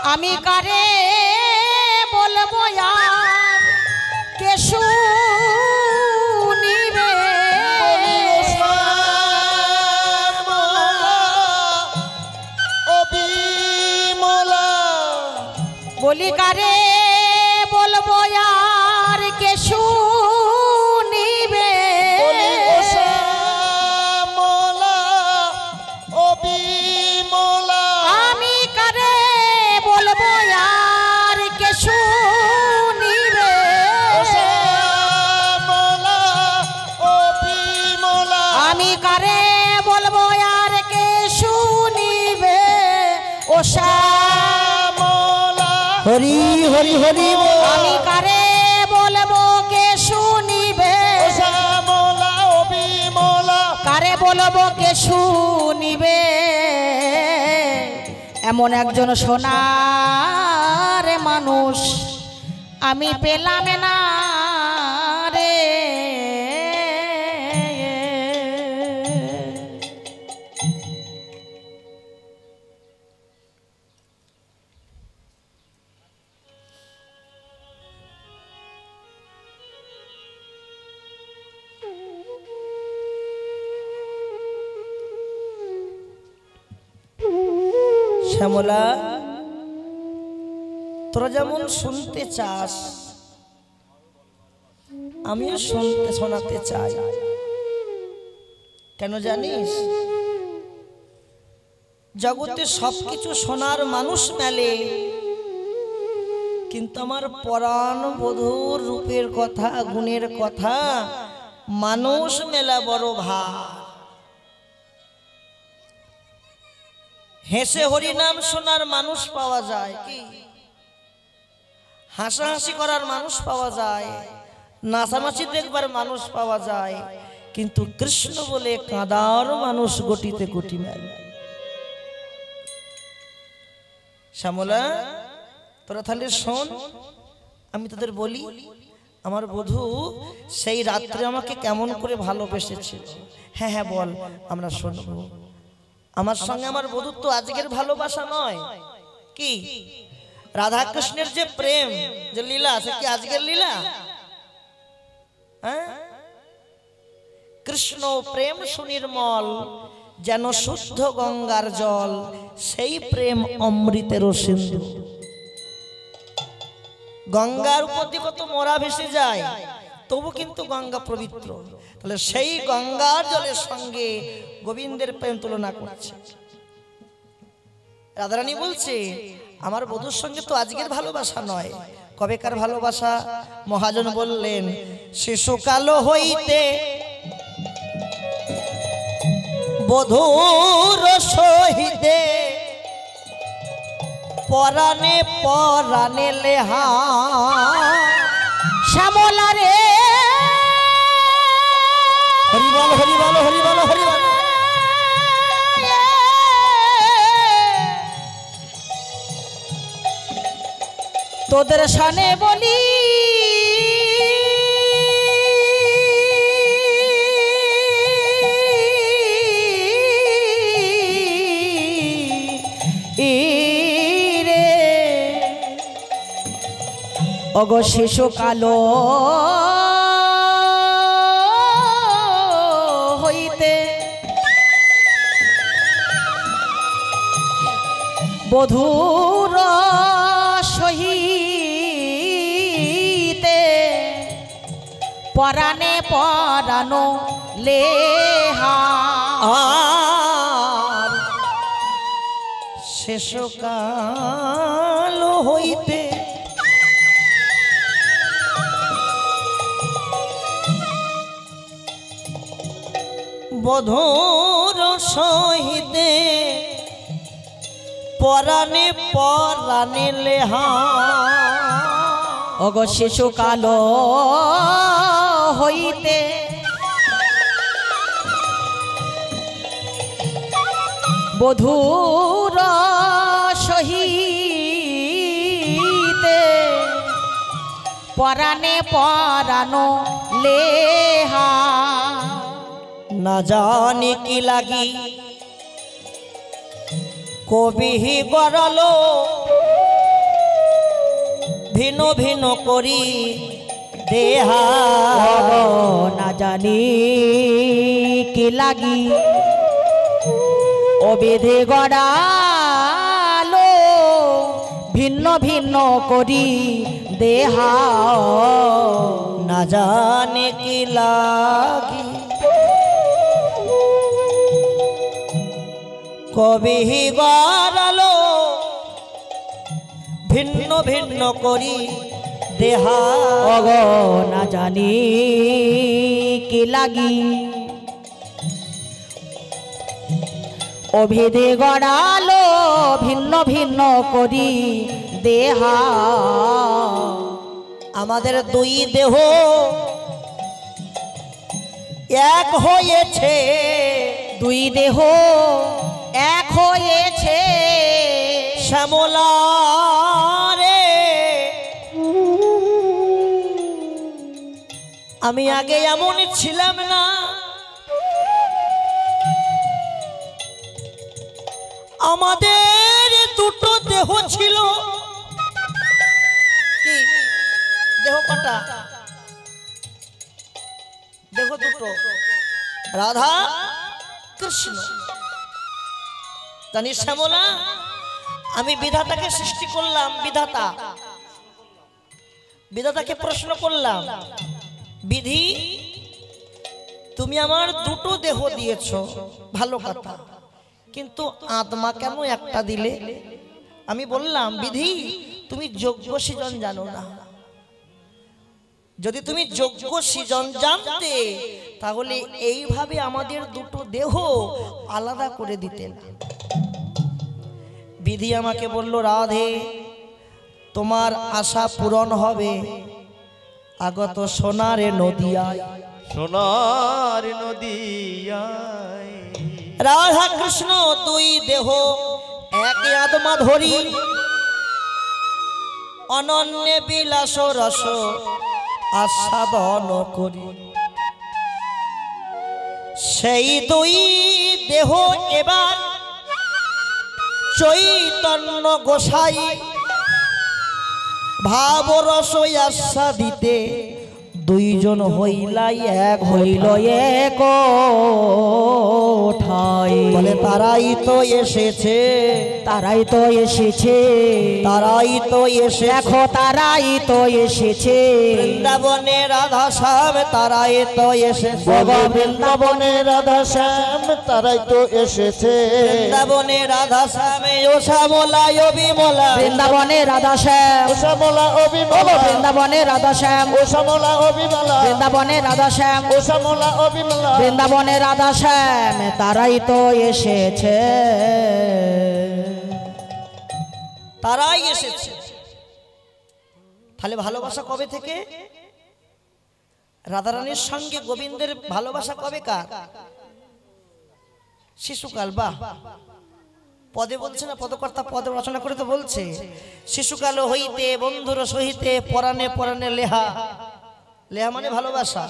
আমি কারে বলবো আর কে শুনিবে বলি কারে বলবো আর কে শুনিবে আমি কারে বলবো আর কে শুনিবে আমি কারে বলবো আর কে শুনিবে ও হরি হরি হরি আমি কারে বলবো কে শুনিবে কারে বলবো কে শুনিবে এমন একজন সোনার মানুষ আমি পেলাম না রে শ্যামলা তোরা যেমন শুনতে চাস আমিও শুনতে শোনাতে চাই কেন জানিস জগতে সবকিছু শোনার মানুষ মেলে কিন্তু আমার পরাণ বধূর রূপের কথা গুণের কথা মানুষ মেলা বড় ভার হেসে হরিনাম শোনার মানুষ পাওয়া যায় কি হাসাহাসি করার মানুষ পাওয়া যায় নাচানাচি দেখবার মানুষ পাওয়া যায় কিন্তু কৃষ্ণ বলে কাঁদার মানুষ গটিতে গটি মেলে শ্যামলা তোরা তাহলে শোন আমি তোদের বলি আমার বধূ সেই রাত্রে আমাকে কেমন করে ভালোবেসেছে হ্যাঁ হ্যাঁ বল আমরা শুনবো আমার সঙ্গে আমার বধূর তো আজকের ভালোবাসা নয় কি রাধা কৃষ্ণের যে প্রেম যে লীলা সে কি আজকের লীলা হ্যাঁ কৃষ্ণ প্রেম সুনির্মল যেন শুদ্ধ গঙ্গার জল সেই প্রেম অমৃতের সিন্ধু গঙ্গার উপর দিয়ে কত মোরা ভেসে যায় তবু কিন্তু গঙ্গা পবিত্র তাহলে সেই গঙ্গার জলের সঙ্গে গোবিন্দের প্রেম তুলনা করছে রাধারানী বলছে আমার বধূর সঙ্গে তো আজকের ভালোবাসা নয় কবেকার ভালোবাসা মহাজন বললেন শিশুকাল হইতে বধূর সহিতে পরাণে পরাণে লেহা শ্যামলা রে হরি বল হরি বল হরি বল হরি বল তোদের সানে বলি রে অগো শিশু কালো হইতে বধূর সহিতে পরাণে পরানো লেহা শেষকাল হইতে বধূর সহিতে পরাণে পরাণে লেহা অগ শিশু কালো হইতে বধূর সহিতে পরাণে পরানো লেহা না জানি কি লাগি কবি গড়ালো ভিন্ন করি দেহা না জানি কি লাগি অবিধি গড়ালো ভিন্ন ভিন্ন করি দেহা না জানে কি লাগি কবি গড়ালো ভিন্ন ভিন্ন করি দেহা না জানি কি লাগি অভিধি গড়ালো ভিন্ন ভিন্ন করি দেহা আমাদের দুই দেহ এক হয়েছে দুই দেহ এক হয়েছে শ্যামলা রে আমি আগে এমন ছিলাম না আমাদের দুটো দেহ ছিল কি দেহ কটা দেহ দুটো রাধা কৃষ্ণ জানিস শ্যামলা আমি বিধাতাকে সৃষ্টি করলাম বিধাতাকে প্রশ্ন করলাম বিধি তুমি আমার দুটো দেহ দিয়েছো ভালো কথা কিন্তু আত্মা কেন একটা দিলে আমি বললাম বিধি তুমি যোগ্য সৃজন জানো না যদি তুমি যোগ্য সৃজন জানতে তাহলে এইভাবে আমাদের দুটো দেহ আলাদা করে দিতেন বিধি আমাকে বলল রাধে তোমার আশা পূরণ হবে আগত সোনারে নদিয়ায় সোনার নদিয়ায় রাধা কৃষ্ণ দুই দেহ এক আত্মা ধরি অনন্য বিলাস রস আস্বাদন করি সেই দুই দেহ এবার চৈতন্য গোসাই ভাব রস আস্বাদিতে দুইজন হইলাই এক হইল এক ঠাই বলে তারাই তো এসেছে তারাই তো এসেছে তারাই তো এসে দেখো তারাই তো এসেছে বৃন্দাবনে রাধা শ্যাম তারাই তো এসেছে বৃন্দাবনে রাধা শ্যাম তারাই তো এসেছে বৃন্দাবনে রাধা শ্যামে ও শ্যামলা ও বিমলা বৃন্দাবনে রাধা শ্যাম ও শ্যামলা ও বিমলা বৃন্দাবনে রাধা শ্যাম ও শ্যামলা ও বিমলা বৃন্দাবনে রাধা শ্যাম ও শ্যামলা ও বিমলা বৃন্দাবনে রাধা শ্যাম তারাই তো এসেছে তারাই এসেছে তাহলে ভালোবাসা কবে থেকে রাধারানীর সঙ্গে গোবিন্দের ভালোবাসা কবে কার শিশুকাল বাহ পদে বলছে না পদকর্তা পদে রচনা করে তো বলছে শিশুকাল হইতে বন্ধুর সহিতে পরাণে পরাণে লেহা লেহা মানে ভালোবাসা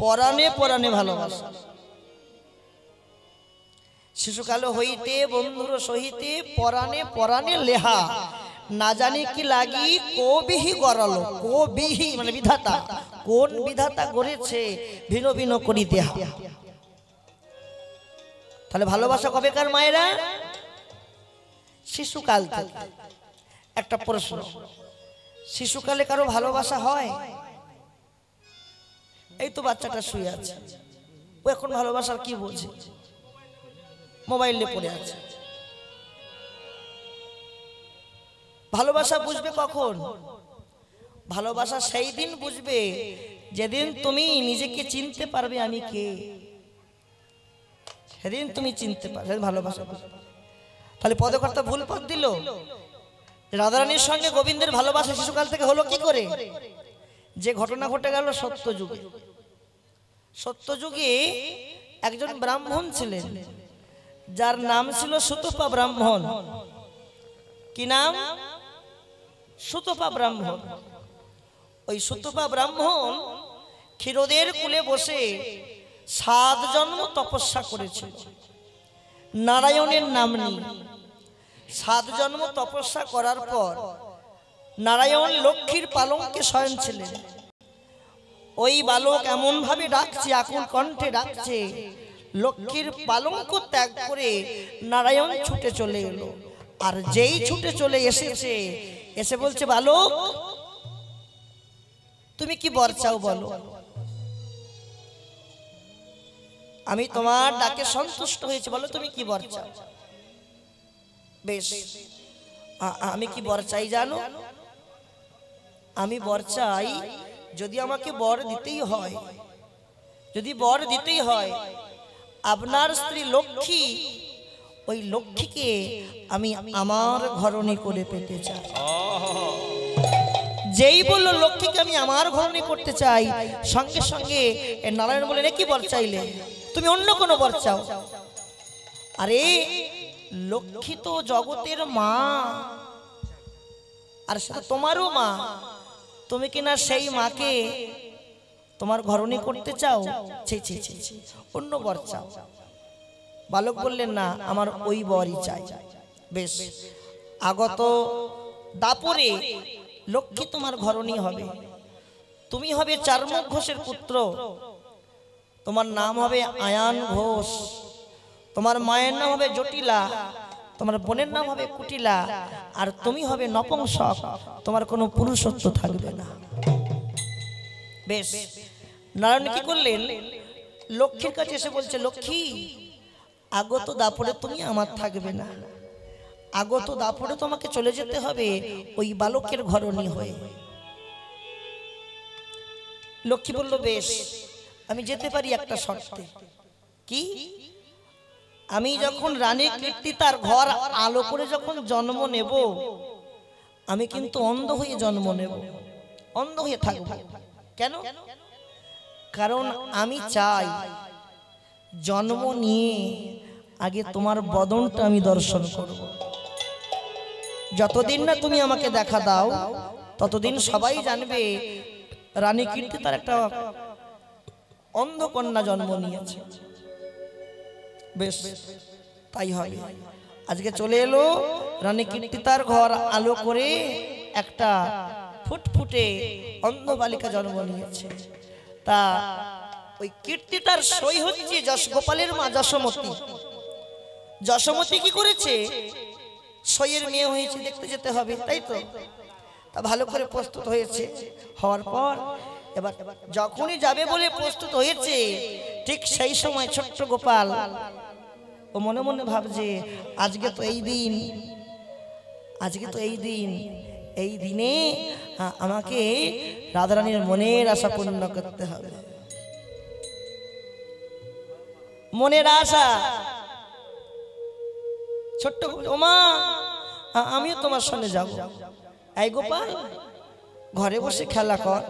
পরাণে পরাণে ভালোবাসা শিশুকাল হইতে বন্ধুর সহিতে পরাণে পরাণে লেহা না জানি কি লাগি কবিহি গড়ালো কবিহি মানে বিধাতা কোন বিধাতা গড়েছে ভিন্ন ভিন্ন করি দেহা তাহলে ভালোবাসা কবেকার মায়েরা শিশুকাল থেকে একটা প্রশ্ন শিশুকালে কারো ভালোবাসা হয় এই তো বাচ্চাটা শুয়ে আছে ও এখন ভালোবাসার কি বোঝে মোবাইলে পড়ে আছে ভালোবাসা বুঝবে কখন ভালোবাসা সেই দিন বুঝবে যেদিন তুমি নিজেকে চিনতে পারবে আমি কে সেদিন তুমি চিনতে পারবে ভালোবাসা তাহলে পদকর্তা ভুল পথ দিল রাধারানীর সঙ্গে গোবিন্দের ভালোবাসা শিশুকাল থেকে হলো কি করে যে ঘটনা ঘটে গেল সত্যযুগে একজন ব্রাহ্মণ ছিলেন যার নাম ছিল সুতপা ব্রাহ্মণ কি নাম সুতপা ব্রাহ্মণ ওই সুতপা ব্রাহ্মণ ক্ষীরোদের কুলে বসে 7 জন্ম তপস্যা করেছিল নারায়ণের নাম নিয়ে 7 জন্ম তপস্যা করার পর নারায়ণ লক্ষ্মীর পালঙ্কে শয়ন ছিলেন। ওই বালক এমন ভাবে ডাকছে, আকুল কণ্ঠে ডাকছে, লক্ষ্মীর পালঙ্ক ত্যাগ করে নারায়ণ ছুটে চলে এলো। আর যেই ছুটে চলে এসেছে, এসে বলছে, বালক তুমি কি বর চাও বলো, আমি তোমার ডাকে সন্তুষ্ট হয়েছে, বলো তুমি কি বর চাও। বেশ, আমি কি বর চাই জানো? আমি বর চাই, যদি আমাকে বর দিতেই হয়, যদি বর দিতেই হয়, আপনার স্ত্রী লক্ষ্মী, ওই লক্ষ্মীকে আমি আমার ঘরণী করে পেতে চাই। যেই বললো লক্ষ্মীকে আমি আমার ঘরণী করতে চাই, সঙ্গে সঙ্গে নারায়ণ বলেন, কি বর চাইলে? তুমি অন্য কোনো বর চাও। আরে লক্ষ্মী তো জগতের মা, আর সেটা তোমারও মা, তুমি কিনা সেই মাকে তোমার ঘরণী করতে চাও? ছি ছি ছি ছি, অন্য বর চাও। বালক বললেন, না, আমার ওই বরই চাই। বেশ, আগত দাপরে লক্ষ্মী তোমার ঘরণী হবে। তুমি হবে চার্মক ঘোষের পুত্র, তোমার নাম হবে আয়ান ঘোষ, তোমার মায়ের নাম হবে জটিলা, তোমার বোনের নাম হবে কুটিলা, আর তুমি হবে নপুংসক, তোমার কোনো পুরুষত্ব থাকবে না। বেশ, নারায়ণ কি করলেন, লক্ষ্মীর কাছে এসে বলছে, লক্ষ্মী আগত দাপরে তুমি আমার থাকবে না, আগত দাপরে তোমাকে চলে যেতে হবে ওই বালকের ঘরণী হয়ে। লক্ষ্মী বলল, বেশ, আমি যেতে পারি একটা শর্তে। কি? আমি যখন রানী কীর্তিতার ঘর আলো করে যখন জন্ম নেব, আমি কিন্তু অন্ধ হয়ে জন্ম নেব, অন্ধ হয়ে থাকব। কেন? কারণ আমি চাই জন্ম নিয়ে আগে তোমার বদনটা আমি দর্শন করব। যতদিন না তুমি আমাকে দেখা দাও, ততদিন সবাই জানবে রানী কীর্তিতার একটা অন্ধ কন্যা জন্ম নিয়েছে। বেশ, তাই হয়। আজকে চলে এলো রানী কীর্তিতার ঘর আলো করে একটা ফুটফুটে অন্ধ বালিকা জন্ম নিয়েছে। তা ওই কীর্তিতার সই হচ্ছে গোপালের মা যশোমতী। যশোমতী কি করেছে? সইয়ের মেয়ে হয়েছে, দেখতে যেতে হবে, তাই তো? তা ভালো করে প্রস্তুত হয়েছে। হওয়ার পর এবার যখনই যাবে বলে প্রস্তুত হয়েছে, ঠিক সেই সময় ছোট্ট গোপাল ও মনে মনে ভাবছে, আজকে তো এই দিন, আজকে তো এই দিন, এই দিনে আমাকে রাধারানীর মনের আশা পূর্ণ করতে হবে। মনের আশা। ছোট্ট ওমা, আমিও তোমার সঙ্গে যাব। এই গোপাল, ঘরে বসে খেলা কর,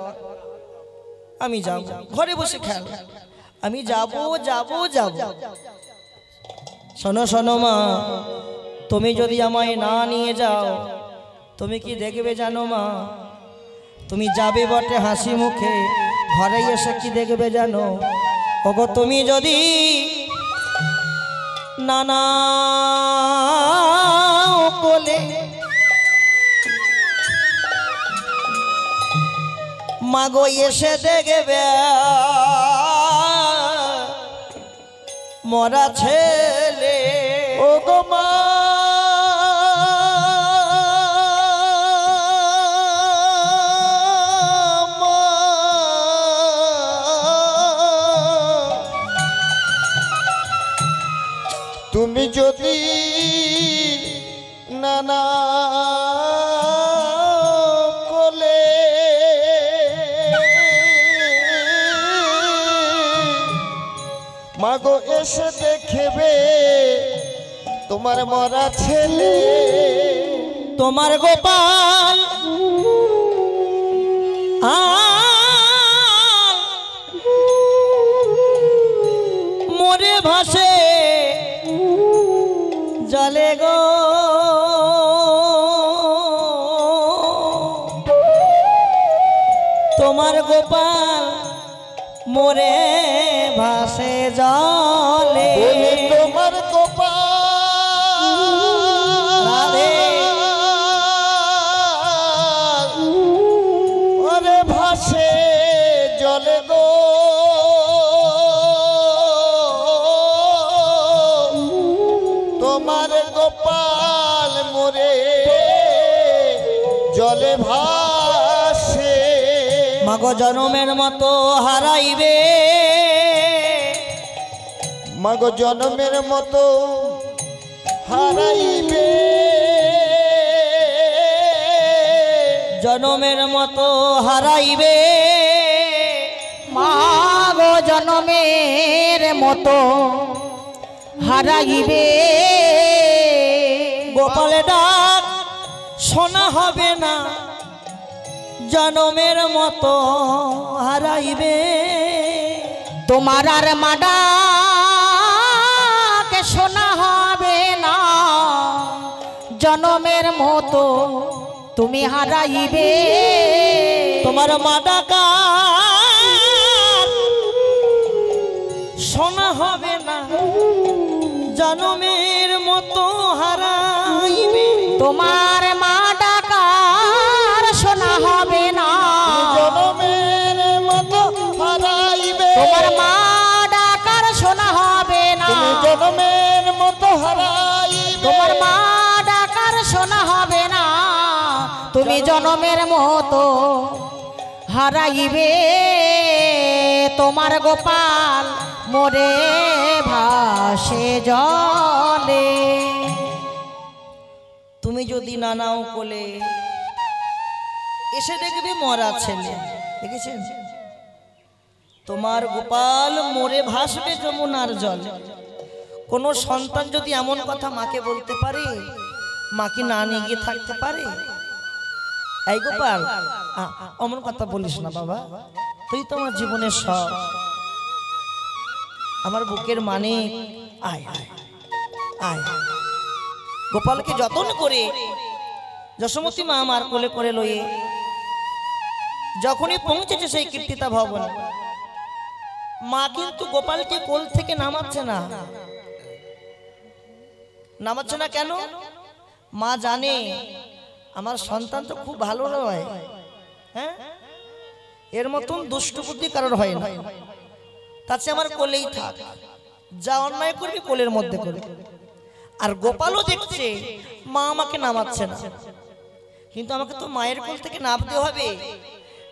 আমি যাব। ঘরে বসে খেলা, আমি যাব যাব যাব। শোনো শোনো মা, তুমি যদি আমায় না নিয়ে যাও, তুমি কি দেখবে জানো মা? তুমি যাবে বটে হাসি মুখে, ঘরে এসে কি দেখবে জানো? ওগো তুমি যদি নানা কোলে মাগো এসে দেখবে মরা ছেলে। ওগো মা, তুমি যদি নানা কোলে মাগো এসে দেখবে তোমার মরা ছেলে, তোমার গোপাল মরে ভাসে জলে গো। তোমার গোপাল মরে ভাসে জলে। তোমার গোপাল জলে ভাসে মাগো জনমের মতো হারাইবে মাগো জন্মের মতো হারাইবে জনমের মতো হারাইবে মাগো জনমের মতো হারাইবে গোপালে ডাক শোনা হবে না জনমের মতো হারাইবে তোমার আর মাডাকে শোনা হবে না জনমের মতো তুমি হারাইবে তোমার মা ডাকা শোনা হবে না জনমের মতো হারাইবে তোমার মা ডাকার শোনা হবে না জনমের মতো হারাইবে তোমার মা ডাকার শোনা হবে না তুমি জনমের মতো হারাইবে তোমার মা ডাকার শোনা হবে না তুমি জনমের মতো হারাইবে তোমার গোপাল মোরে ভাসে জলে তুমি যদি না নাও কোলে এসে দেখবে মরা ছেলে দেখেছেন তোমার গোপাল মরে ভাসবে যমুনার জল কোন সন্তান যদি এমন কথা মাকে বলতে পারে মা কি না নিয়ে গিয়ে থাকতে পারে এই গোপাল অমন কথা বলিস না বাবা তুই তো আমার জীবনের সব আমার বুকের মানে আয় আয় আয় গোপালকে যতন করে যশোমতী মা আমার কোলে করে লয়ে যখনই পৌঁছেছে সেই কীর্তিতা ভবন মা কিন্তু গোপালকে কোল থেকে নামাচ্ছে না কেন মা জানে আমার সন্তান তো খুব ভালো নয় হ্যাঁ এর মতন দুষ্ট বুদ্ধি কারোর হয় না তাতে আমার কোলেই থাক যা অন্যায় করবি কোলের মধ্যে করবি আর গোপালও দেখছে মা আমাকে নামাচ্ছে না কিন্তু আমাকে তো মায়ের কোল থেকে নামতে হবে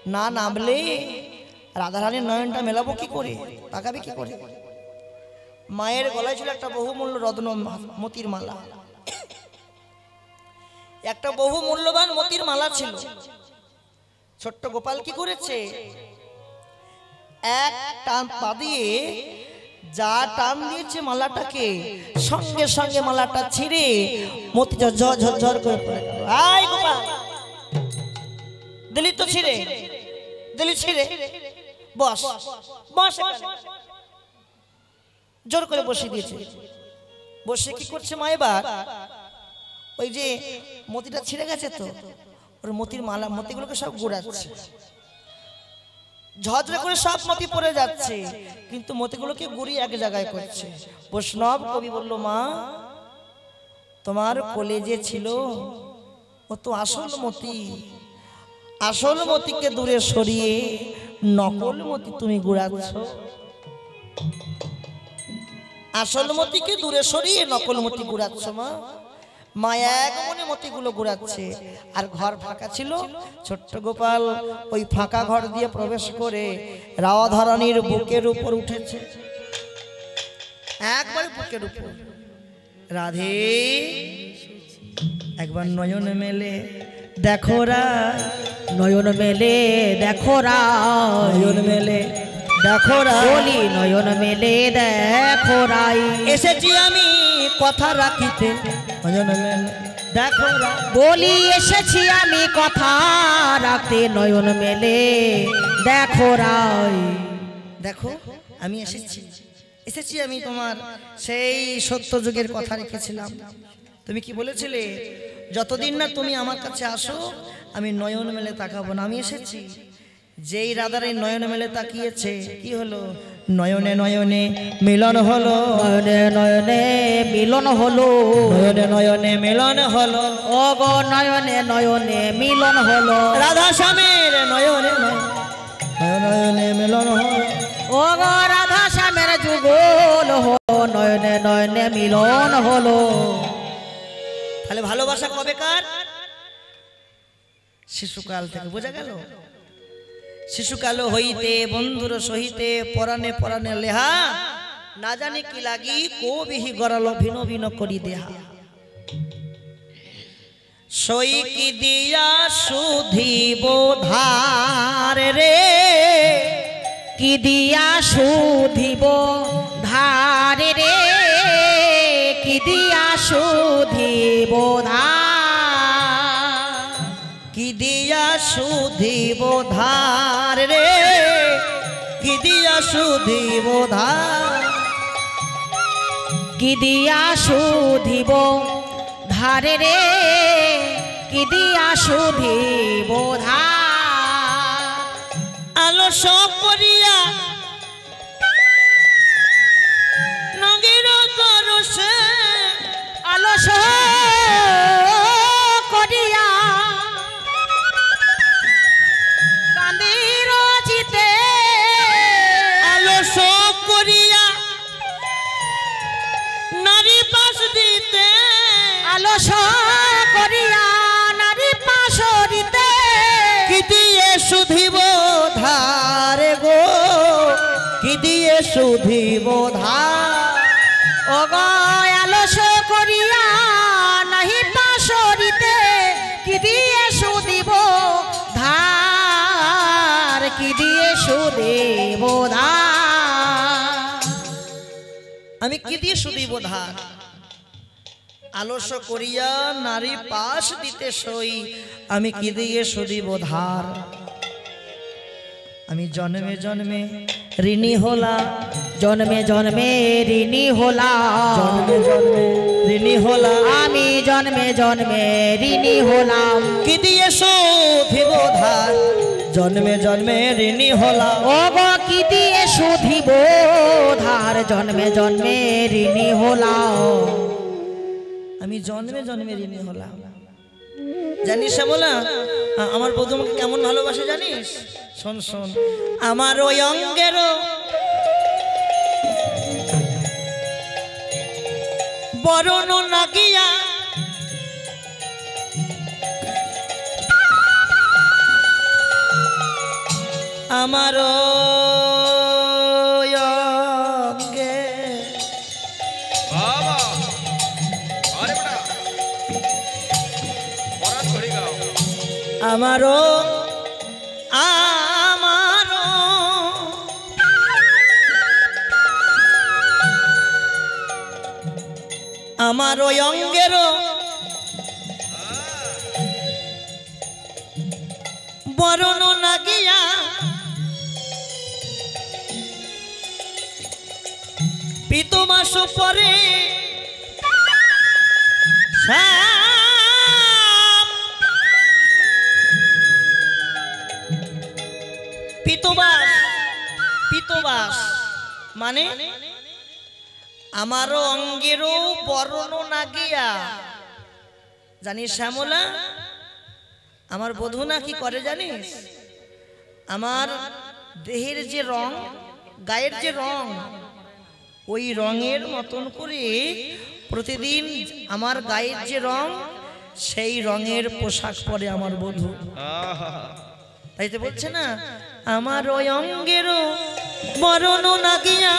না নামলে রাধারানীর নয়নটা মেলাবো কি করে তাকাবে কি করে মায়ের গলায় ছিল একটা বহুমূল্য রত্ন মতির মালা একটা বহু মূল্যবান মতির মালা ছিল ছোট্ট গোপাল কি করেছে এক টান পা দিয়ে যা টান দিয়েছে মালাটাকে সঙ্গে সঙ্গে মালাটা ছিঁড়ে মতি ঝরঝর করে পড়ে গেল আয় গোপাল দিলি তো ছিঁড়ে বস বস জোর করে বসিয়ে দিয়েছে বসে কি করছে মা এবার ওই যে মতিটা ছিঁড়ে গেছে তো ওর মতির মালা মতিগুলোকে সব গুড়াচ্ছে ঝরঝরে করে সব মতি পড়ে যাচ্ছে কিন্তু মতিগুলোকে গুড়িয়ে এক জায়গায় করছে বৈষ্ণব কবি বলল মা তোমার কোলে যে ছিল ও তো আসল মতিকে দূরে সরিয়ে নকল মতি তুমি গুড়াচ্ছ আসল মতিকে দূরে সরিয়ে নকল মতি গুড়াচ্ছ মা মায়া এক মনে মতিগুলো ঘুরাচ্ছে আর ঘর ফাঁকা ছিল ছোট্ট গোপাল ওই ফাঁকা ঘর দিয়ে প্রবেশ করে রাধারানীর বুকের উপর উঠেছে একবার বুকের উপর রাধে একবার নয়ন মেলে দেখো নয়ন মেলে দেখো নয়ন মেলে দেখো বলি নয়ন মেলে দেখো রাই এসেছি আমি কথা রাখিতে নয়ন মেলে দেখো বলি এসেছি আমি কথা রাখতে নয়ন মেলে দেখো রাই দেখো আমি এসেছি আমি তোমার সেই সত্য যুগের কথা রেখেছিলাম তুমি কি বলেছিলে যতদিন না তুমি আমার কাছে আসো আমি নয়ন মেলে তাকাবো না আমি এসেছি যেই রাধার এই নয়ন মেলে তাকিয়েছে কি হলো নয়নে নয়নে মিলন হলো নয়নে নয়নে মিলন হলো নয়নে নয়নে মিলন হলো ও গো নয়নে নয়নে মিলন হলো রাধা শ্যামের নয়নে নয়নে মিলন হলো ও গো রাধা শ্যামের যুগল হলো নয়নে নয়নে মিলন হলো তাহলে ভালোবাসা কবেকার শিশুকাল থেকে, বোঝা গেল? শিশুকাল হইতে বন্ধুর সহিতে পরাণে পরাণে লেহা, না জানি কি লাগি কবিহি গড়ালো ভিন্ন ভিন্ন করি দেহা। সই কি দিয়া সুধিব ধার রে, কি দিয়া সুধিব ধার রে, কি দিয়া সুধিব ধার, কি দিয়া সুধিব ধার রে, কি দিয়া সুধিব ধার, কি দিয়া সুধিব ধার রে, কি দিয়া সুধিব ধার। আলস করিয়া নগের করছে, আলস করিয়া কান্দির চিতে, আলস করিয়া নারী পাশ দিতে, আলস করিয়া নারী পাশরিতে, কি দিয়ে সুধিব ধার গো, কি দিয়ে সুধিব ধার। ও গো আলস করিয়া নাহি পাশরিতে, কি দিয়ে সুদিব ধার, কি দিয়ে সুদিব ধার। আমি কি দিয়ে সুধিব ধার, আলস করিয়া নারী পাশ দিতে সই, আমি কি দিয়ে সুধিব ধার। আমি জন্মে জন্মে ঋণী হলাম, জন্মে জন্মে ঋণী হলাম, জন্মে জন্মে ঋণী হলাম, আমি জন্মে জন্মে ঋণী হলাম। কি দিয়ে সুধিব ধার, জন্মে জন্মে ঋণী হলাম। ও গো কি দিয়ে সুধিব ধার, জন্মে জন্মে ঋণী হলাম। আমি জন্মে জন্মে ঋণী হলাম। জানিস শ্যামলা, আমার বধূ আমাকে কেমন ভালোবাসে জানিস? শোন শোন, আমার ওই অঙ্গের বরণ নাকিয়া, আমার ওই অঙ্গে বাবা আরে বেটা পরান ধরে গাও আমারও আমারও আমার ওই অঙ্গেরও বরণ নাগিয়া, পিত মাস পরে পিতবাস, পিতবাস মানে আমারও অঙ্গেরও বরণ নাগিয়া। জানিস শ্যামলা, আমার বধূ না কি করে জানিস? আমার দেহের যে রং, গায়ের যে রং, ওই রঙের মতন করে প্রতিদিন আমার গায়ের যে রং, সেই রঙের পোশাক পরে আমার বধূ। তাই তো বলছে না, আমার ওই অঙ্গেরও বরণ নাগিয়া,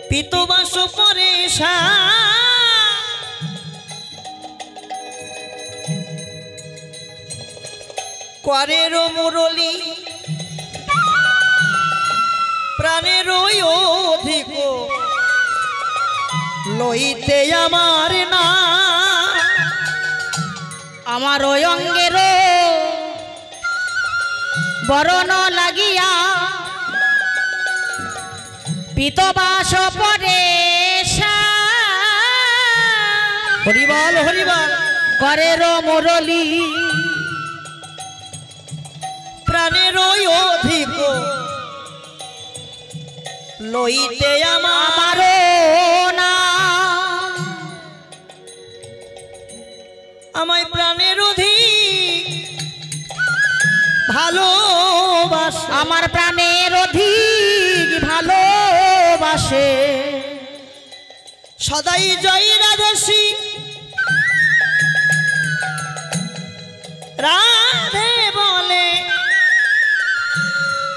পিতবাস পরে করের মুরলি, প্রাণের ওই অধিক লইতে আমার না, আমার ওই অঙ্গের বরণ লাগিয়া, পিতবাস পরে হরিবল হরিবল, করের মুরলি, প্রাণের ওই অধিক লইতে আমার না, আমায় প্রাণের অধিক ভালোবাসে, আমার প্রাণের অধিক ভালোবাসে, সদাই জয় রাজসী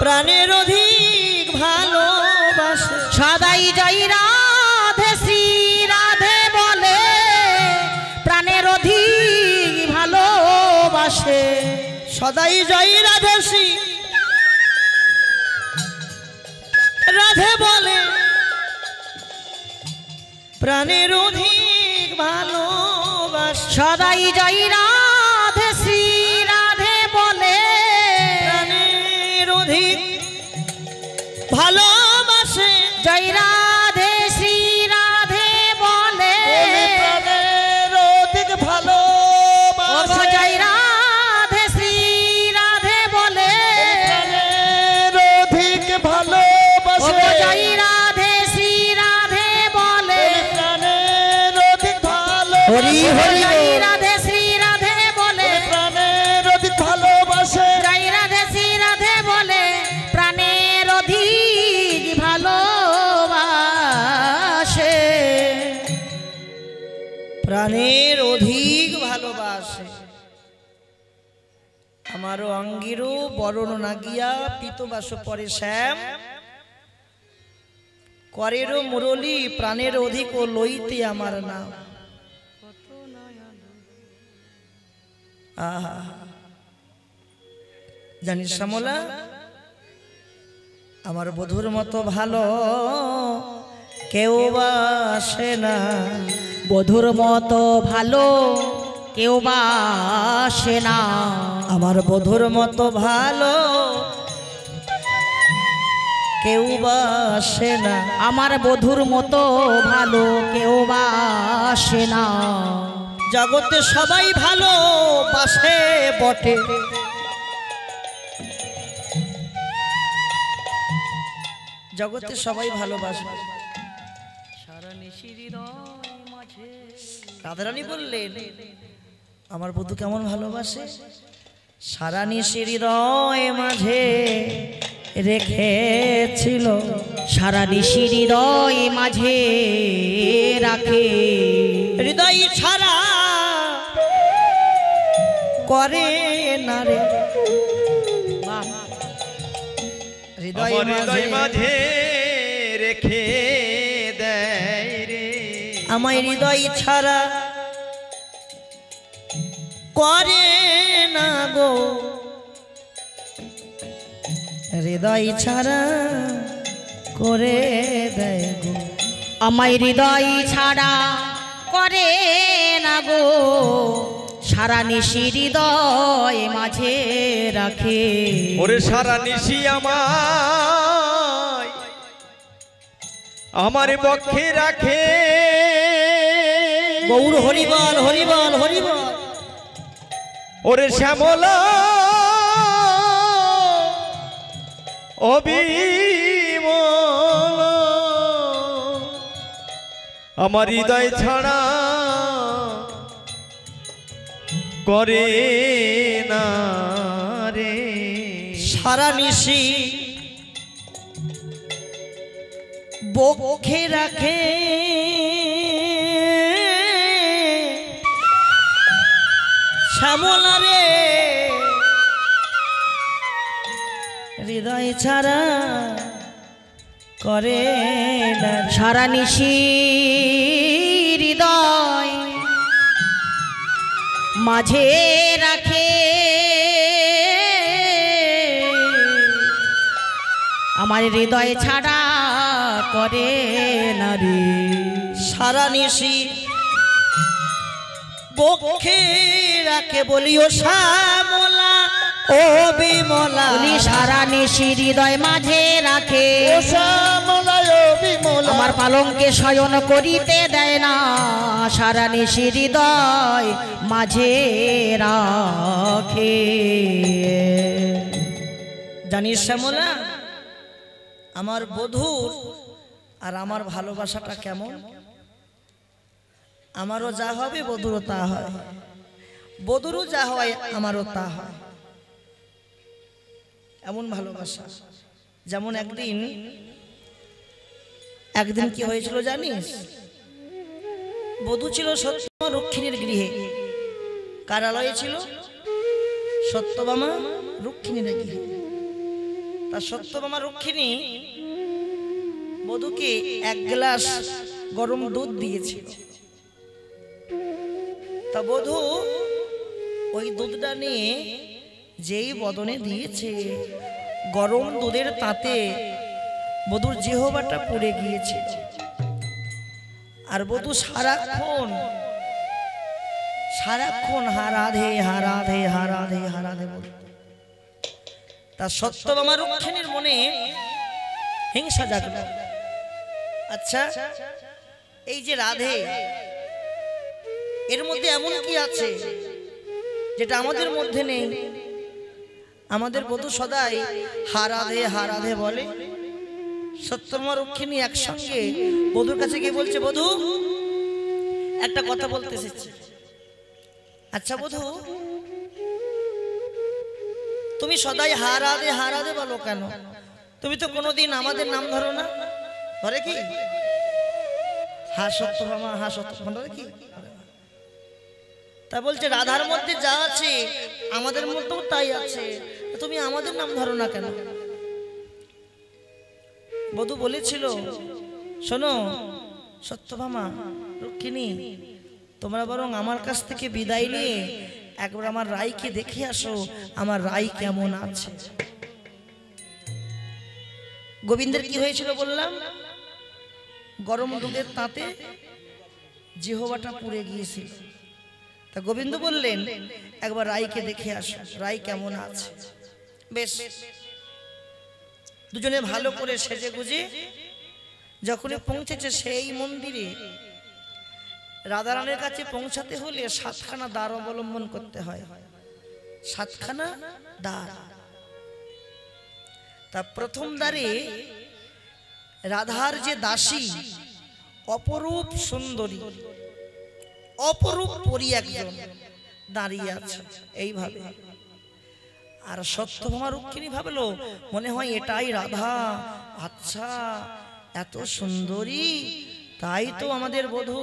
প্রাণের অধিক ভালোবাসে সদাই জয় রাধে শ্রী রাধে বলে প্রাণের অধিক ভালোবাসে সদাই জয় রাধে শ্রী রাধে বলে প্রাণের অধিক ভালোবাসে সদাই জয় রাধে শ্রী রাধে বলে প্রাণের অধিক ভালোবাসে জয় রাধে শ্রী রাধে বলে প্রাণের অধিক ওগো ভালোবাসে জয় রাধে শ্রী রাধে বলে প্রাণের অধিক ভালোবাসে ওগো জয় রাধে শ্রী রাধে বলে প্রাণের অধিক হরি ভালোবাসে হরি জয় রাধে শ্রী রাধে বলে প্রাণের অধিক ভালোবাসে জয় রাধে শ্রী রাধে বলে প্রাণের অধিক ভালোবাসে প্রাণের অধিক ভালোবাসে আমারও অঙ্গিরও বরণ নাগিয়া পিতবাস পরে শ্যাম করেরও মুরলী প্রাণের অধিক ও লইতে আমার নাম আহা জানিস শ্যামলা আমার বধুর মতো ভালো কেউ বাসে না বধুর মতো ভালো কেউ বাসে না আমার বধুর মতো ভালো কেউ বাসে না আমার বধুর মতো ভালো কেউ বাসে না জগতে সবাই ভালো বাসে বটে জগতে সবাই ভালোবাসে রাধারানী বললেন আমার বধূ কেমন ভালোবাসে সারা নিশি হৃদয় মাঝে রেখেছিল সারা নিশি হৃদয় মাঝে রাখে হৃদয় ছাড়া করে না রে হৃদয় আমার হৃদয় মাঝে মাঝে রেখে দেয় রে আমায় হৃদয় ছাড়া করে না গো হৃদয় ছাড়া করে দেয় গো আমায় হৃদয় ছাড়া করে না গো সারা নিশি হৃদয় মাঝে রাখে ওরে সারা নিশি আমার পক্ষে রাখে গৌর হরিবল হরিবল হরিবল ওরে শ্যামলা অবিমল আমার হৃদয় ছাড়া করে না রে সারা নিশি বক্ষে রাখে শ্যামলা রে হৃদয় ছাড়া করে না সারা নিশি হৃদয় মাঝে রাখে আমার হৃদয় ছাড়া করে না রে সারা নিশি বক্ষে রাখে বলিও শ্যামলা ও বিমলা উনি সারা নিশি হৃদয় মাঝে রাখে ও শ্যামলায় বিমলা আমার পালঙ্কে শয়ন করিতে দেয় না সারা নিশি হৃদয় মাঝে রাখে জানিস শ্যামলা আমার বধূর আর আমার ভালোবাসাটা কেমন আমারও যা হবে বধুরও তা হয় বধুরও যা হয় আমারও তা হয় এমন ভালোবাসা যেমন একদিন কি হয়েছিল জানিস বধূ ছিল সত্যভামা রুক্মিণীর গৃহে কারালয়ে ছিল সত্যভামা রুক্মিণীর গৃহে তা সত্যভামা রক্ষিণী বধূকে 1 গ্লাস গরম দুধ দিয়েছিল। তা বধূ ওই দুধটা নিয়ে যেই বদনে দিয়েছে, গরম দুধের তাতে বধূর জিহ্বাটা পুড়ে গিয়েছে। আর বধূ সারাক্ষণ হারাধে হারাধে হারাধে হারাধে বলত। তা সত্যভামা রক্ষিণীর মনে হিংসা জাগল। আচ্ছা, এই যে রাধে, এর মধ্যে এমন কি আছে যেটা আমাদের মধ্যে নেই? আমাদের বধূ সদাই হারাধে হারাধে বলে। সত্যভামা রক্ষিণী একসঙ্গে বধূর কাছে গিয়ে বলছে, বধূ একটা কথা বলতে এসেছি। আচ্ছা বধূ, তুমি সদাই হারাধে হারাধে বলো কেন? তুমি তো কোনোদিন আমাদের নাম ধরো না। ধরে কি? হা সত্যভামা, হা সত্যভামা ধরে কি? তা বলছে রাধার মধ্যে যা আছে আমাদের মধ্যেও তাই আছে, তুমি আমাদের নাম ধরো না কেন? বধূ বলেছিল, শোনো সত্যভামা রক্ষিণী, তোমরা বরং আমার কাছ থেকে বিদায় নিয়ে একবার আমার রাইকে দেখে আসো, আমার রাই কেমন আছে। গোবিন্দের কি হয়েছিল বললাম? গরম দুধের তাতে জিহ্বাটা পুড়ে গিয়েছিল। তা গোবিন্দ বললেন, একবার রাইকে দেখে আসো, রাই কেমন আছে। বেশ, দুজনে ভালো করে সেজে গুজে যখনই পৌঁছেছে সেই মন্দিরে, রাধারানীর কাছে পৌঁছাতে হলে 7খানা দ্বার অবলম্বন করতে হয়। 7খানা দ্বার। তা প্রথম দ্বারে রাধার যে দাসী, অপরূপ সুন্দরী, অপরূপ পরী একজন দাঁড়িয়ে আছে এইভাবে। আর সত্যভামা রক্ষিণী ভাবলো, মনে হয় এটাই রাধা। আচ্ছা, এত সুন্দরী, তাই তো আমাদের বধূ।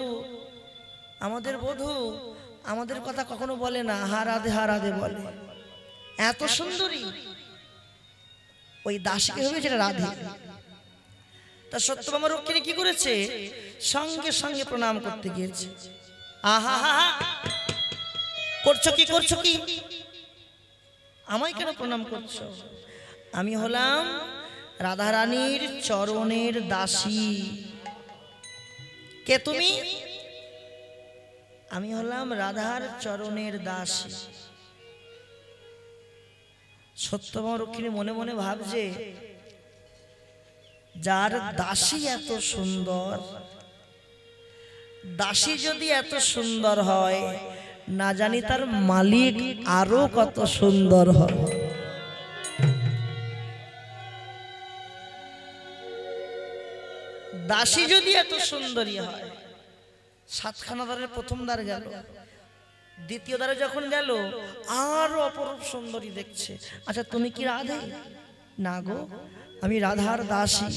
আমাদের বধূ আমাদের কথা কখনো বলে না, হারাধে হারাধে বলে। এত সুন্দরী ওই দাসীকে ভেবে যেটা রাধে। তা সত্যভামা রক্ষিণী কি করেছে? সঙ্গে সঙ্গে প্রণাম করতে গিয়েছে। আহা হা, করছো কি, করছো কি? আমায় কেন প্রণাম করছো? আমি হলাম রাধারানীর চরণের দাসী। কে তুমি? আমি হলাম রাধার চরণের দাসী। সত্যভামা রক্ষিণী মনে মনে ভাবছে, যার দাসী এত সুন্দর, দাসী যদি এত সুন্দর হয়, না জানি তার মালিক আরো কত সুন্দর হয়। দাসী যদি এত সুন্দরী হয়, 7খানা দ্বারের প্রথম দ্বার গেল, দ্বিতীয় দ্বারে যখন গেল আরো অপরূপ সুন্দরী দেখছে। আচ্ছা, তুমি কি রাধে? না গো, আমি রাধার দাসী।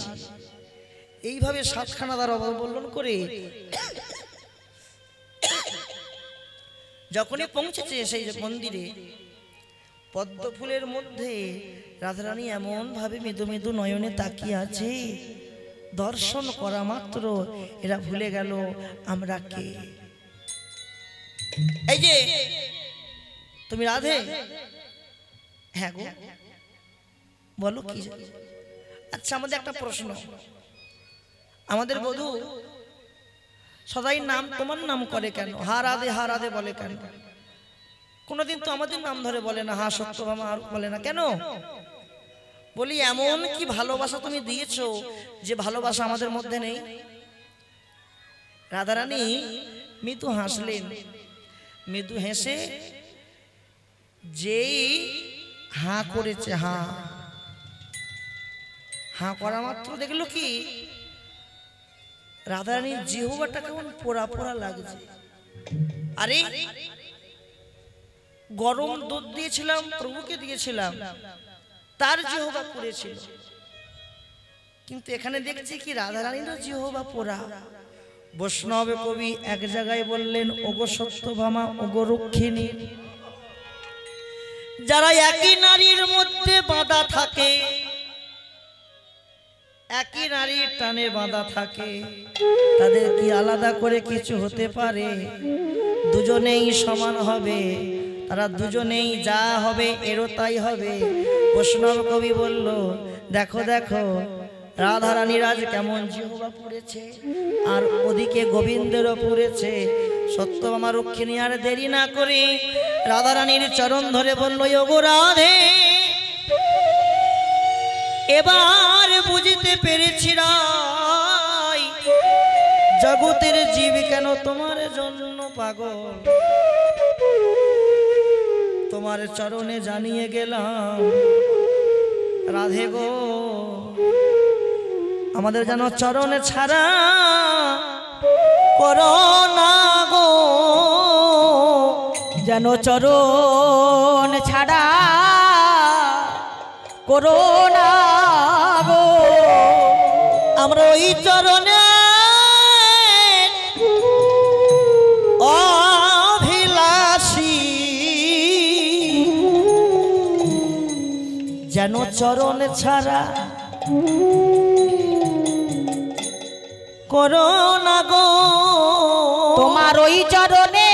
এইভাবে 7খানা দ্বার অবলম্বন করে যখনই পৌঁছেছে সেই মন্দিরে, পদ্ম ফুলের মধ্যে রাধারানী এমন ভাবে মৃদু মৃদু নয়নে তাকিয়ে আছে, দর্শন করা মাত্র এরা ভুলে গেল আমরা কে। এই যে তুমি রাধে? হ্যাঁ গো, বলো কি? আচ্ছা, আমাদের একটা প্রশ্ন, আমাদের বধূ সদাই নাম তোমার নাম করে কেন? হারাধে হারাধে বলে কেন? কোনোদিন তো আমাদের নাম ধরে বলে না, হা সত্যভামা আর বলে না কেন? বলি, এমন কি ভালোবাসা তুমি দিয়েছো যে ভালোবাসা আমাদের মধ্যে নেই? রাধারানী মৃদু হাসলেন। মৃদু হেসে যেই হা করেছে, হা হা করা মাত্র দেখলো কি রাধারানীর জিহ্বাটা কেমন পোড়া পোড়া লাগছে। আরে, গরম দুধ দিয়েছিলাম, প্রভুকে দিয়েছিলাম, তার জিহ্বা পুড়েছিল, কিন্তু এখানে দেখছি কি রাধারানীরও জিহ্বা পোড়া। বৈষ্ণব কবি এক জায়গায় বললেন, ওগো সত্যভামা, ওগো রক্ষিণী, যারা একই নারীর মধ্যে বাঁধা থাকে একই নারীর টানে বাঁধা থাকে, তাদের কি আলাদা করে কিছু হতে পারে? দুজনেই সমান হবে, তারা দুজনেই যা হবে এরও তাই হবে। বৈষ্ণব কবি বলল, দেখো দেখো রাধারানীর আজ কেমন জিহ্বা পুড়েছে, আর ওদিকে গোবিন্দেরও পুড়েছে। সত্যভামা রক্ষিণী আর দেরি না করে রাধারানীর চরণ ধরে বলল, ওগো রাধে, এবার বুঝতে পেরেছি রাই, জগতের জীব কেন তোমার জন্য পাগল। তোমার চরণে জানিয়ে গেলাম রাধে গো, আমাদের যেন চরণে ছাড়া করো না গো, যেন চরণ ছাড়া করো না গো। আমরা ওই চরণে অভিলাষী, যেন চরণ ছাড়া করো না গো। তোমার ওই চরণে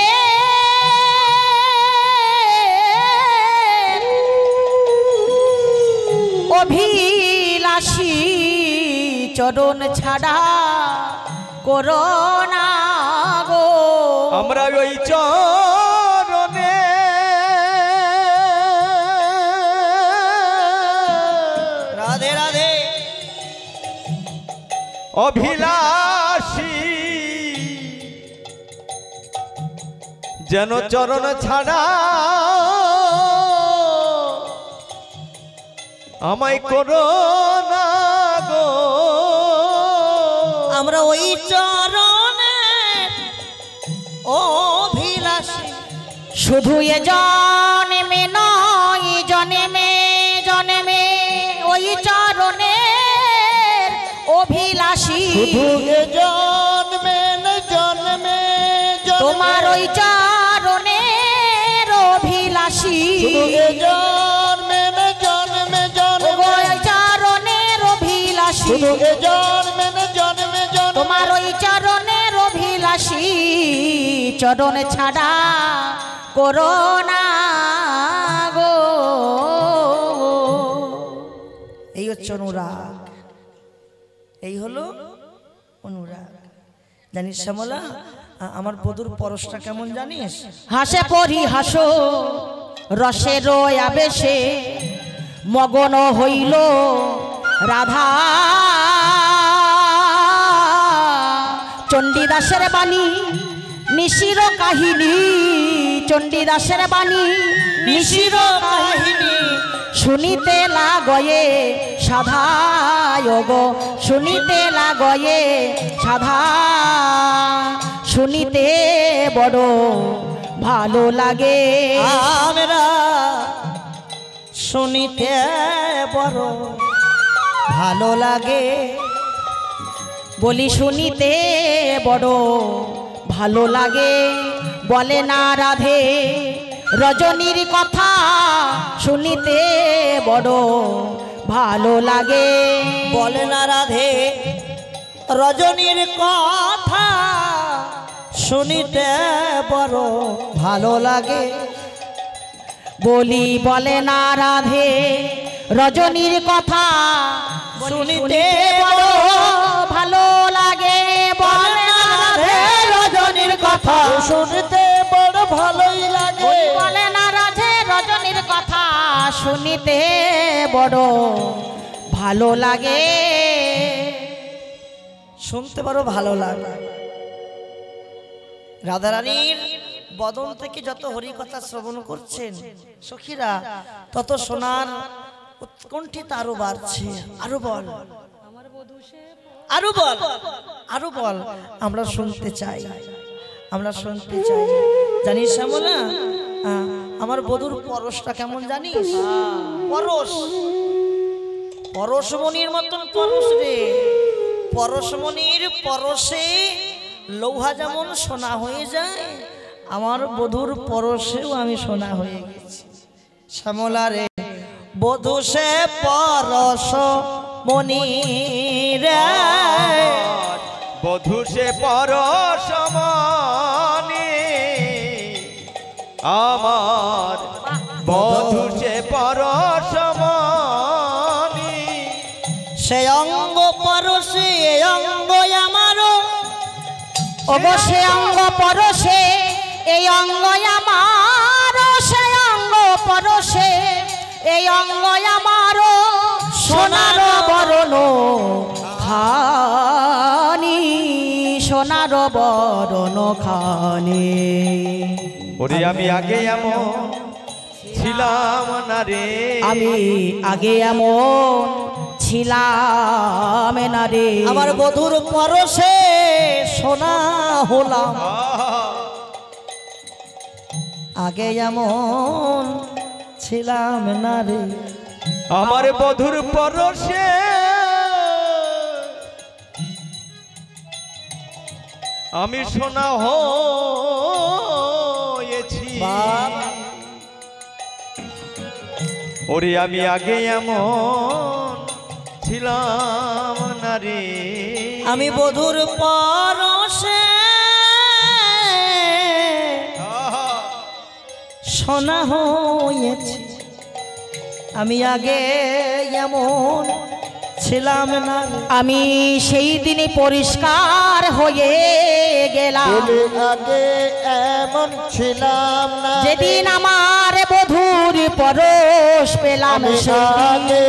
অভিলাষী চরণ ছাড়া করো না গো। আমরা ওই চরণে রাধে রাধে অভিলাষী, যেন চরণ ছাড়া আমায় করো না গো। আমরা ওই চরণে অভিলাষী, শুধু এ জন্মে নয় জন্মে জন্মে ওই চরণে অভিলাষী। শুধু এ জন্মে না জন্মে তোমার ওই চরণের অভিলাষী। শুধু এ জন্মে না জন্মে ওই চরণের অভিলাষী। শুধু এ জন্মে না জন্মে তোমার ওই চরণের অভিলাষী, চরণ ছাড়া করো না গো। এই হচ্ছে অনুরাগ, এই হলো অনুরাগ। জানিস শ্যামলা, আমার বধুর পরশটা কেমন জানিস? হাসে পরিহাস রসের আবেশে মগন হইল রাধা। চণ্ডীদাসের বাণী নিশির কাহিনী, চণ্ডীদাসের বাণী নিশির কাহিনী শুনিতে লাগয়ে সাধায় গো, শুনিতে লাগয়ে সাধা। শুনিতে বড় ভালো লাগে, আমরা শুনিতে বড় ভালো লাগে। বলি শুনিতে বড় ভালো লাগে। বলে না রাধে রজনীর কথা, শুনিতে বড় ভালো লাগে। বলে না রাধে রজনীর কথা, শুনিতে বড় ভালো লাগে। বলি বলে না রাধে রজনীর কথা, শুনিতে বড় ভালো লাগে। বলে না রাধে রজনীর কথা, শুনতে বড় ভালোই লাগে। বলে না রাধে রজনীর কথা, শুনিতে বড় ভালো লাগে। শুনতে পারো ভালো লাগে। রাধারানীর বদন থেকে যত হরিকথা শ্রবণ করছেন সখীরা, তত সোনার উৎকণ্ঠিত আরো বাড়ছে। আরো বল, আরো বল, আরো বল, আমরা শুনতে চাই, আমরা শুনতে চাই। জানিস শ্যামলা, আমার বধুর পরশটা কেমন জানিস? পরশ, পরশমণির মতন পরশ রে। পরশমণির পরশে লৌহা যেমন সোনা হয়ে যায়, আমার বধুর পরশেও আমি সোনা হয়ে গেছি। শ্যামলা রে, বধূ সে পরশ মনি রে বধূ সে পরশমণি আমার বধূ সে পরশমণি সে অঙ্গ পরশে অঙ্গ আমারও অবশ্যে অঙ্গ পরশে এই অঙ্গ আমার, সে অঙ্গ পরশে এই অঙ্গ আমার, সোনার বরণ খানি, সোনার বরণ খানি। ওরে আমি আগে এমন ছিলাম না রে, আমি আগে এমন ছিলাম না রে। আমার বধুর পরশে সোনা হলাম, আগে এমন ছিলাম না রে। আমার বধুর পরশে আমি সোনা হয়েছি। ওরে আমি আগে এমন ছিলাম না রে, আমি বধুর পরশে সোনা হয়েছি, আমি আগে এমন ছিলাম না। আমি সেই দিনে পরিষ্কার হয়ে গেলাম, আগে এমন ছিলাম না। যেদিন আমার বধূর পরশ পেলাম, আগে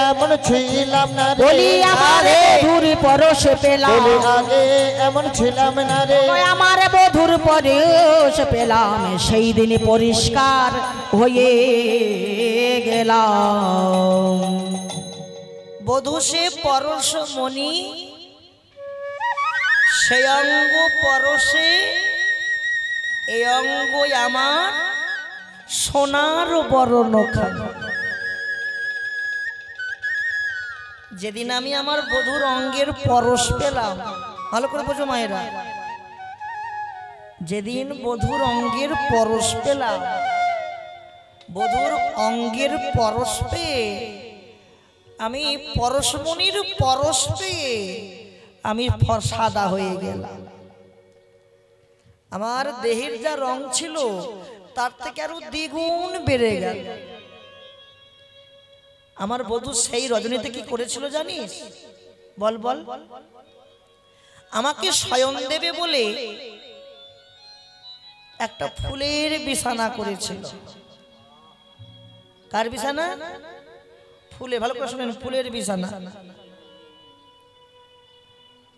এমন ছিলাম না রে, বলি আমার বধূর পরশ পেলাম, আগে এমন ছিলাম না রে। আমার বধূর পরশ পেলাম, সেই দিন পরিষ্কার হয়ে গেলাম। বধূ সে পরশ মণি, সে অঙ্গ পরশে এই অঙ্গ আমার, সোনার বরণ খানি। যেদিন আমি আমার বধূর অঙ্গের পরশ পেলাম, ভালো করে বোঝো মায়েরা, যেদিন বধূর অঙ্গের পরশ পেলাম, বধূর অঙ্গের পরশ পেয়ে আমি পরশমণির পরশ পেয়ে আমি সাদা হয়ে গেলাম। আমার দেহের যা রং ছিল তার থেকে আরো দ্বিগুণ বেড়ে গেল। আমার বধূ সেই রজনীতে কি করেছিল জানিস? বল বল। আমাকে শয়ন দেবে বলে একটা ফুলের বিছানা করেছিল। কার বিছানা? ফুলে, ভালো করে শুনেন, ফুলের বিছানা।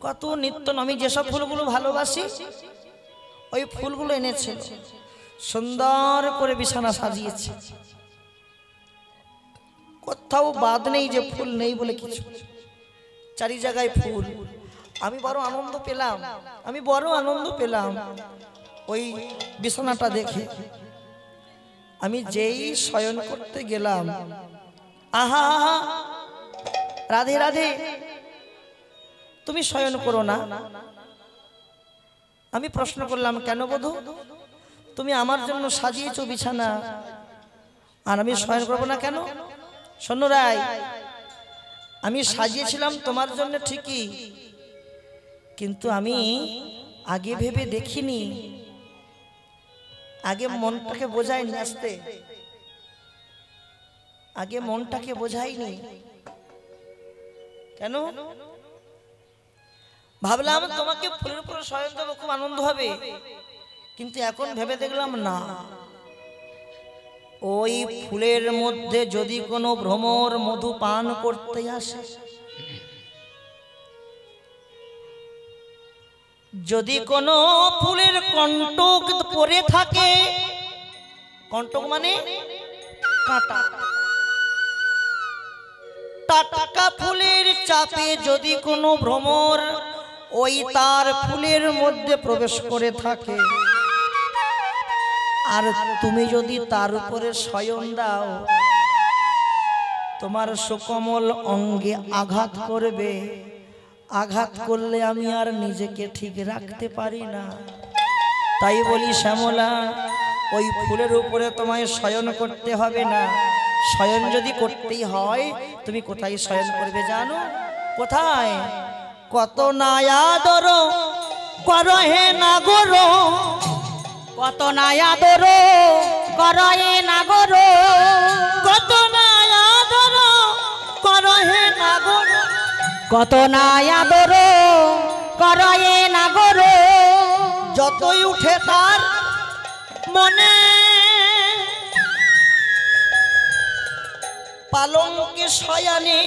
কত নিত্য, আমি যেসব ফুলগুলো ভালোবাসি ওই ফুলগুলো এনেছে, সুন্দর করে বিছানা সাজিয়েছে, কোথাও বাদ নেই যে ফুল নেই বলে কিছু, চারি জায়গায় ফুল। আমি বড় আনন্দ পেলাম, আমি বড় আনন্দ পেলাম ওই বিছানাটা দেখে। আমি যেই শয়ন করতে গেলাম, আহা রাধে রাধে, তুমি শয়ন করো না। আমি প্রশ্ন করলাম, কেন বধূ? তুমি আমার জন্য সাজিয়েছো বিছানা আর আমি শয়ন করবো না কেন? শোনো রায়, আমি সাজিয়েছিলাম তোমার জন্য ঠিকই, কিন্তু আমি আগে ভেবে দেখিনি, আগে মনটাকে বোঝাইনি, আসতে আগে মনটাকে বোঝাইনি। কেন? ভাবলাম তোমাকে ফুলের উপরে শয়ন দেবো, খুব আনন্দ হবে, কিন্তু এখন ভেবে দেখলাম না, ওই ফুলের মধ্যে যদি কোনো ভ্রমর মধু পান করতে আসে, যদি কোনো ফুলের কণ্টক পরে থাকে, কণ্টক মানে কাঁটা, টাটকা ফুলের চাপে যদি কোনো ভ্রমর ওই তার ফুলের মধ্যে প্রবেশ করে থাকে, আর তুমি যদি তার উপরে শয়ন দাও, তোমার সুকোমল অঙ্গে আঘাত করবে, আঘাত করলে আমি আর নিজেকে ঠিক রাখতে পারি না। তাই বলি শ্যামলা, ওই ফুলের উপরে তোমায় শয়ন করতে হবে না, শয়ন যদি করতেই হয় তুমি কোথায় শয়ন করবে জানো? কোথায়? কত না আদর করো হে নাগর, কত নায়াদর করয়ে নাগর, কত না আদর করো হে নাগর, কত নায়াদর করয়ে নাগর, যতই উঠে তার মনে পালঙ্কে শয়ানে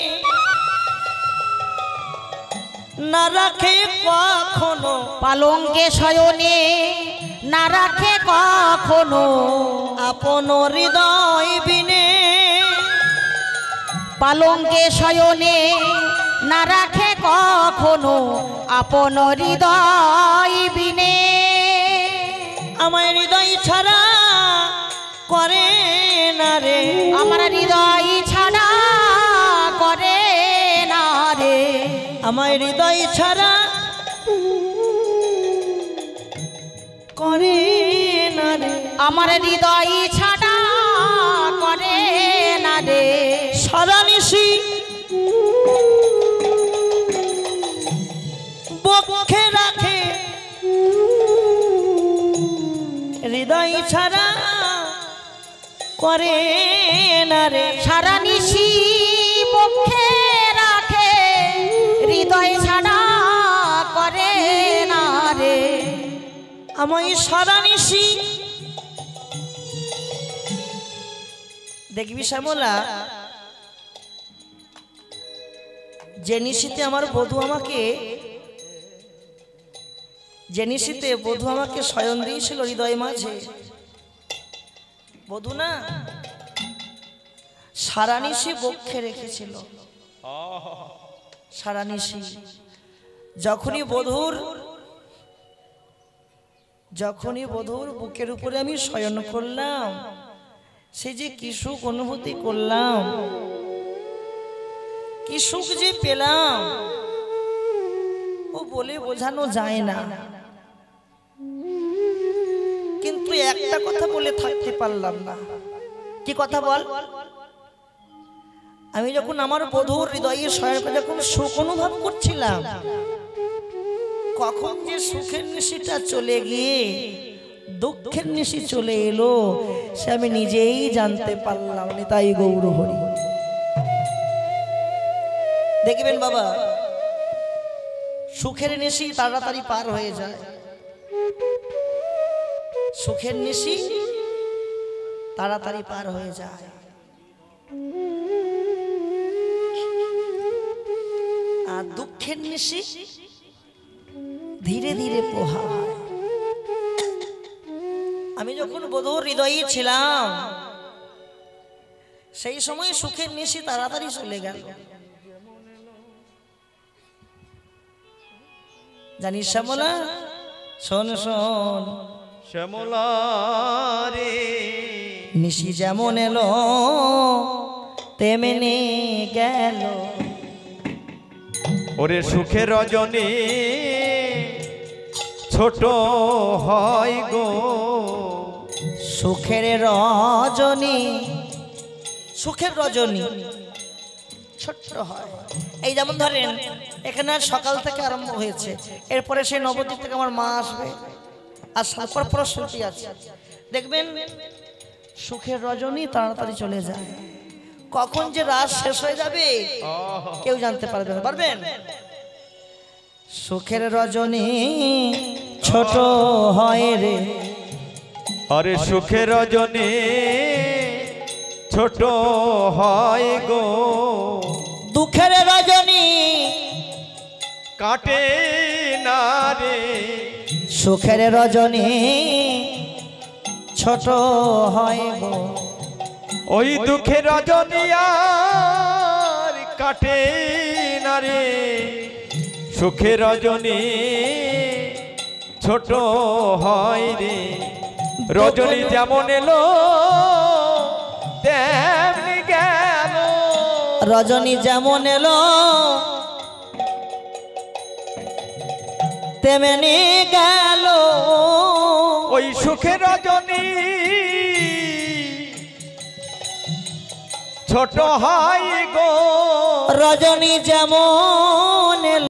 না রাখে কখনো, পালঙ্কে শয়নে না রাখে কখনো, আপন হৃদয় বিনে পালঙ্কে শয়নে না রাখে কখনো, আপন হৃদয় বিনে। আমার হৃদয় ছাড়া করে না রে, আমার হৃদয় ছাড়া করে না রে, আমার হৃদয় ছাড়া করে না রে, আমার হৃদয় ছাড়া করে না রে। সারা নিশি বক্ষে রাখে হৃদয় ছাড়া করে না রে, সারা নিশি পক্ষে রাখে হৃদয় ছাড়া করে না রে। আমায় সারা নিশি দেখবি শ্যামলা, যে নিশিতে আমার বধূ আমাকে, যে নিশিতে বধূ আমাকে শয়ন দিয়েছিল হৃদয় মাঝে, বধূ না সারা নিশি বক্ষে রেখেছিল, সারা নিশি। যখনই বধূর বুকের উপরে আমি শয়ন করলাম, সে যে কি সুখ অনুভূতি করলাম, কি সুখ যে পেলাম, ও বলে বোঝানো যায় না। কিন্তু একটা কথা বলে থাকতে পারলাম না। কি কথা বল? আমি যখন আমার বধূর হৃদয়ে শয়ন করে যখন সুখ অনুভব করছিলাম, কখন যে সুখের নিশিটা চলে গিয়ে দুঃখের নিশি চলে এলো, সে আমি নিজেই জানতে পারলাম না। তাই গৌর হরি। দেখবেন বাবা, সুখের নিশি তাড়াতাড়ি পার হয়ে যায়, সুখের নিশি তাড়াতাড়ি পার হয়ে যায়, আর দুঃখের নিশি ধীরে ধীরে প্রভাব হয়। আমি যখন বধূর হৃদয়ে ছিলাম, সেই সময় সুখের নিশি তাড়াতাড়ি চলে গেল। জানিস শ্যামলা, শোন শোন শ্যামলা রে, নিশি যেমন এলো তেমনি গেল, ওরে সুখের রজনী ছোট হয় গো, সুখের রজনী, সুখের রজনী ছোট্ট হয়। এই যেমন ধরেন এখানে সকাল থেকে আরম্ভ হয়েছে, এরপরে সেই নবদ্বীপ থেকে আমার মা আসবে, আর তারপর প্রস্তুতি আছে। দেখবেন সুখের রজনী তাড়াতাড়ি চলে যায়, কখন যে রাত শেষ হয়ে যাবে কেউ জানতে পারবে না। পারবেন? সুখের রজনী ছোট হয় রে, আরে সুখের রজনী ছোট হয় গো, দুঃখের রজনী কাটে না রে, সুখের রজনী ছোট হয় গো, ওই দুঃখের রজনী আর কাটে না রে, সুখের রজনী ছোট হয় রে, রজনী যেমন এলো তেমনি গেল, রজনী যেমন এলো তেমনি গেল, ওই সুখের রজনী ছোট হয় গো রজনী যেমন